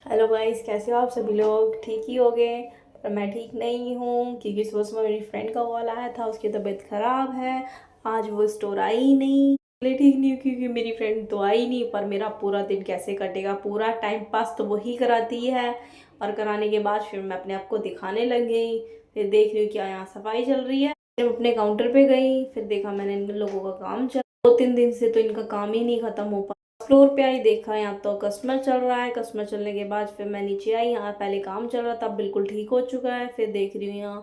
Hello guys, कैसे हो आप सभी लोग? ठीक ही होंगे। पर मैं ठीक नहीं हूँ क्योंकि सुबह सुबह मेरी फ्रेंड का कॉल आया था, उसकी तबीयत ख़राब है। आज वो स्टोर आई ही नहीं, इसलिए ठीक नहीं हूँ क्योंकि मेरी फ्रेंड तो आई नहीं। पर मेरा पूरा दिन कैसे कटेगा, पूरा टाइम पास तो वही कराती है। और कराने के बाद फिर मैं अपने आप को दिखाने लग गई। फिर देख रही हूँ क्या यहाँ सफाई चल रही है। फिर अपने काउंटर पे गई, फिर देखा मैंने इन लोगों का काम चल 2-3 दिन से तो इनका काम ही नहीं खत्म हो। फ्लोर पे आई, देखा यहाँ तो कस्टमर चल रहा है। कस्टमर चलने के बाद फिर मैं नीचे आई, यहाँ पहले काम चल रहा था, अब बिल्कुल ठीक हो चुका है। फिर देख रही हूँ यहाँ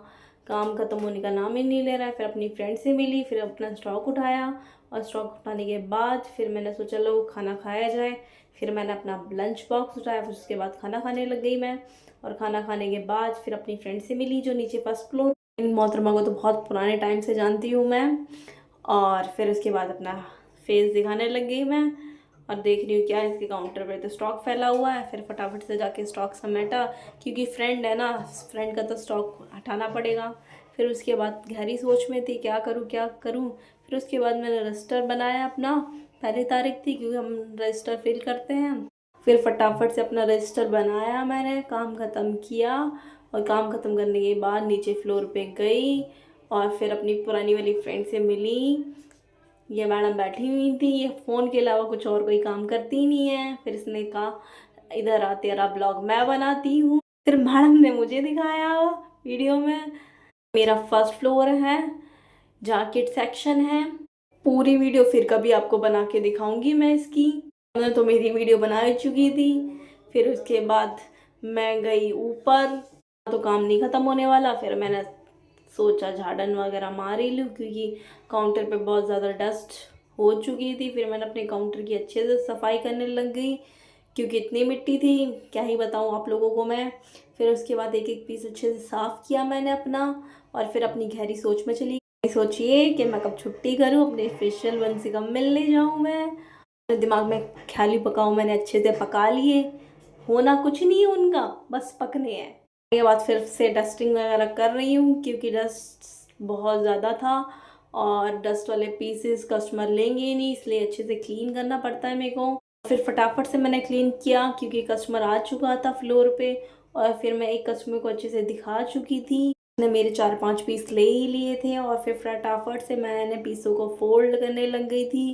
काम खत्म होने का नाम ही नहीं ले रहा है। फिर अपनी फ्रेंड से मिली, फिर अपना स्टॉक उठाया। और स्टॉक उठाने के बाद फिर मैंने सोचा लो खाना खाया जाए। फिर मैंने अपना लंच बॉक्स उठाया, फिर उसके बाद खाना खाने लग गई मैं। और खाना खाने के बाद फिर अपनी फ्रेंड से मिली जो नीचे फर्स्ट फ्लोर। इन मोहतरमा को तो बहुत पुराने टाइम से जानती हूँ मैं। और फिर उसके बाद अपना फेस दिखाने लग गई मैं। और देख रही हूँ क्या इसके काउंटर पे तो स्टॉक फैला हुआ है। फिर फटाफट से जाके स्टॉक समेटा, क्योंकि फ्रेंड है ना, फ्रेंड का तो स्टॉक हटाना पड़ेगा। फिर उसके बाद गहरी सोच में थी क्या करूँ क्या करूँ। फिर उसके बाद मैंने रजिस्टर बनाया अपना। पहली तारीख थी क्योंकि हम रजिस्टर फिल करते हैं। फिर फटाफट से अपना रजिस्टर बनाया, मैंने काम ख़त्म किया। और काम ख़त्म करने के बाद नीचे फ्लोर पे गई और फिर अपनी पुरानी वाली फ्रेंड से मिली। ये मैडम बैठी हुई थी, ये फ़ोन के अलावा कुछ और कोई काम करती ही नहीं है। फिर इसने कहा इधर आ, तेरा ब्लॉग मैं बनाती हूँ। फिर मैडम ने मुझे दिखाया वीडियो में। मेरा फर्स्ट फ्लोर है जहाँ किड सेक्शन है। पूरी वीडियो फिर कभी आपको बना के दिखाऊंगी मैं इसकी। मैंने तो मेरी वीडियो बना ही चुकी थी। फिर उसके बाद मैं गई ऊपर, तो काम नहीं ख़त्म होने वाला। फिर मैंने सोचा झाड़न वगैरह मार ही लूँ क्योंकि काउंटर पे बहुत ज़्यादा डस्ट हो चुकी थी। फिर मैंने अपने काउंटर की अच्छे से सफाई करने लग गई क्योंकि इतनी मिट्टी थी क्या ही बताऊँ आप लोगों को मैं। फिर उसके बाद एक एक पीस अच्छे से साफ़ किया मैंने अपना। और फिर अपनी गहरी सोच में चली गई। सोचिए कि मैं कब छुट्टी करूँ, अपने फेशियल वन से कब मिलने जाऊँ मैं। मेरे दिमाग में ख्याल ही पकाऊँ, मैंने अच्छे से पका लिए। होना कुछ नहीं है उनका, बस पकने हैं। के बाद फिर से डस्टिंग वगैरह कर रही हूँ क्योंकि डस्ट बहुत ज़्यादा था। और डस्ट वाले पीसेस कस्टमर लेंगे ही नहीं, इसलिए अच्छे से क्लीन करना पड़ता है मेरे को। फिर फटाफट से मैंने क्लीन किया क्योंकि कस्टमर आ चुका था फ्लोर पे। और फिर मैं एक कस्टमर को अच्छे से दिखा चुकी थी, उसने मेरे 4-5 पीस ले ही लिए थे। और फिर फटाफट से मैंने पीसों को फोल्ड करने लग गई थी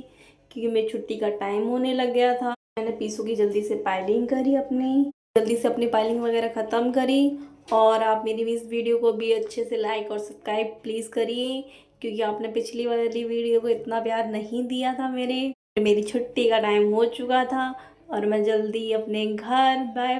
क्योंकि मेरी छुट्टी का टाइम होने लग गया था। मैंने पीसों की जल्दी से पाइलिंग करी, अपनी जल्दी से अपनी पाइलिंग वगैरह ख़त्म करी। और आप मेरी इस वीडियो को भी अच्छे से लाइक और सब्सक्राइब प्लीज़ करिए क्योंकि आपने पिछली वाली वीडियो को इतना प्यार नहीं दिया था। मेरी छुट्टी का टाइम हो चुका था और मैं जल्दी अपने घर बाय